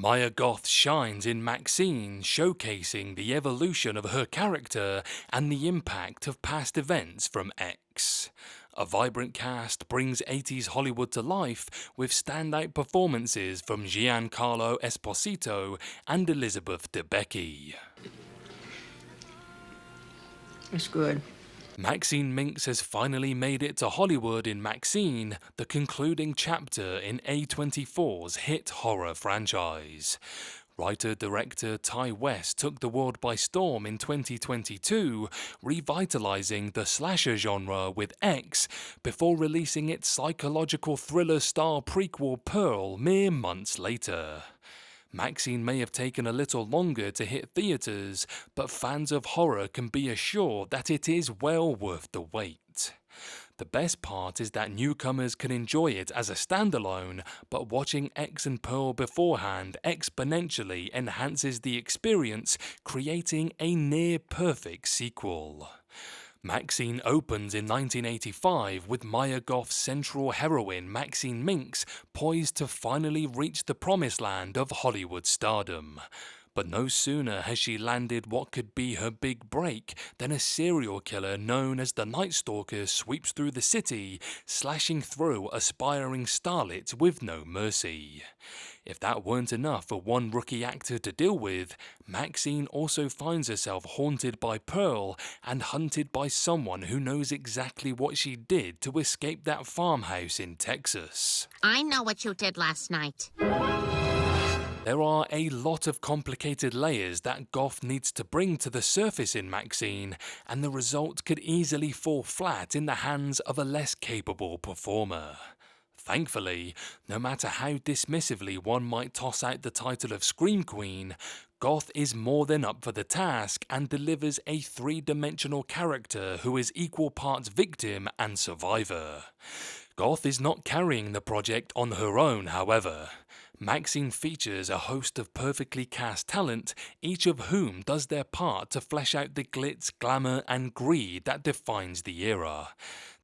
Maya Goth shines in MaXXXine, showcasing the evolution of her character and the impact of past events from X. A vibrant cast brings 80s Hollywood to life with standout performances from Giancarlo Esposito and Elizabeth Debicki. It's good. MaXXXine Minx has finally made it to Hollywood in MaXXXine, the concluding chapter in A24's hit horror franchise. Writer-director Ty West took the world by storm in 2022, revitalizing the slasher genre with X before releasing its psychological thriller-style prequel Pearl mere months later. MaXXXine may have taken a little longer to hit theaters, but fans of horror can be assured that it is well worth the wait. The best part is that newcomers can enjoy it as a standalone, but watching X and Pearl beforehand exponentially enhances the experience, creating a near-perfect sequel. MaXXXine opens in 1985 with Maya Goth's central heroine MaXXXine Minx poised to finally reach the promised land of Hollywood stardom. But no sooner has she landed what could be her big break than a serial killer known as the Night Stalker sweeps through the city, slashing through aspiring starlets with no mercy. If that weren't enough for one rookie actor to deal with, MaXXXine also finds herself haunted by Pearl and hunted by someone who knows exactly what she did to escape that farmhouse in Texas. I know what you did last night. There are a lot of complicated layers that Goth needs to bring to the surface in MaXXXine, and the result could easily fall flat in the hands of a less capable performer. Thankfully, no matter how dismissively one might toss out the title of Scream Queen, Goth is more than up for the task and delivers a three-dimensional character who is equal parts victim and survivor. Goth is not carrying the project on her own, however. MaXXXine features a host of perfectly cast talent, each of whom does their part to flesh out the glitz, glamour and greed that defines the era.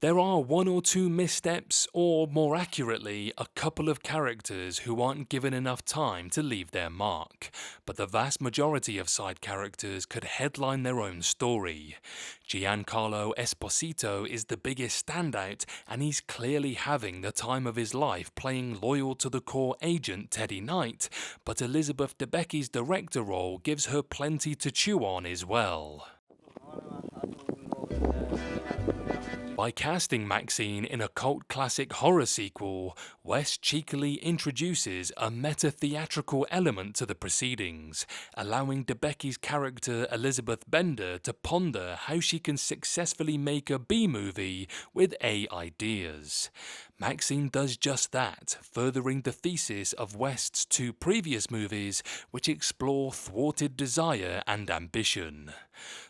There are one or two missteps, or more accurately, a couple of characters who aren't given enough time to leave their mark, but the vast majority of side characters could headline their own story. Giancarlo Esposito is the biggest standout, and he's clearly having the time of his life playing loyal to the core agent Teddy Knight, but Elizabeth Debicki's director role gives her plenty to chew on as well. By casting MaXXXine in a cult classic horror sequel, West cheekily introduces a meta-theatrical element to the proceedings, allowing Debicki's character Elizabeth Bender to ponder how she can successfully make a B-movie with A ideas. MaXXXine does just that, furthering the thesis of West's two previous movies, which explore thwarted desire and ambition.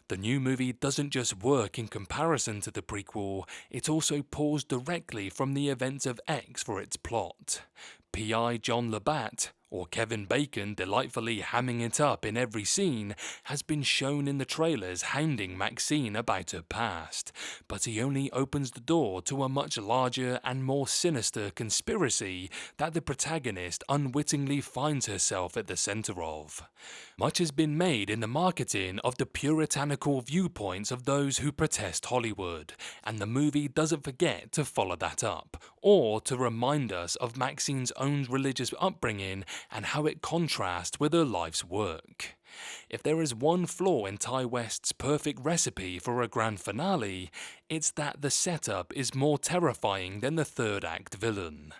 The new movie doesn't just work in comparison to the prequel, it also pulls directly from the events of X for its plot. P.I. John Labatt, or Kevin Bacon delightfully hamming it up in every scene, has been shown in the trailers hounding MaXXXine about her past, but he only opens the door to a much larger and more sinister conspiracy that the protagonist unwittingly finds herself at the center of. Much has been made in the marketing of the puritanical viewpoints of those who protest Hollywood, and the movie doesn't forget to follow that up, or to remind us of MaXXXine's own religious upbringing and how it contrasts with her life's work. If there is one flaw in Ty West's perfect recipe for a grand finale, it's that the setup is more terrifying than the third act villain.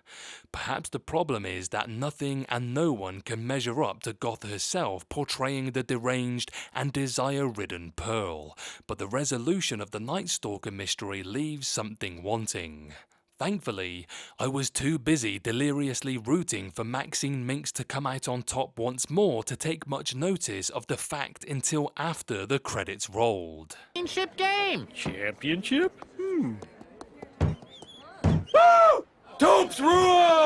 Perhaps the problem is that nothing and no one can measure up to Goth herself portraying the deranged and desire-ridden Pearl, but the resolution of the Night Stalker mystery leaves something wanting. Thankfully, I was too busy deliriously rooting for MaXXXine Minx to come out on top once more to take much notice of the fact until after the credits rolled. Championship game! Championship? Woo! Dopes rule!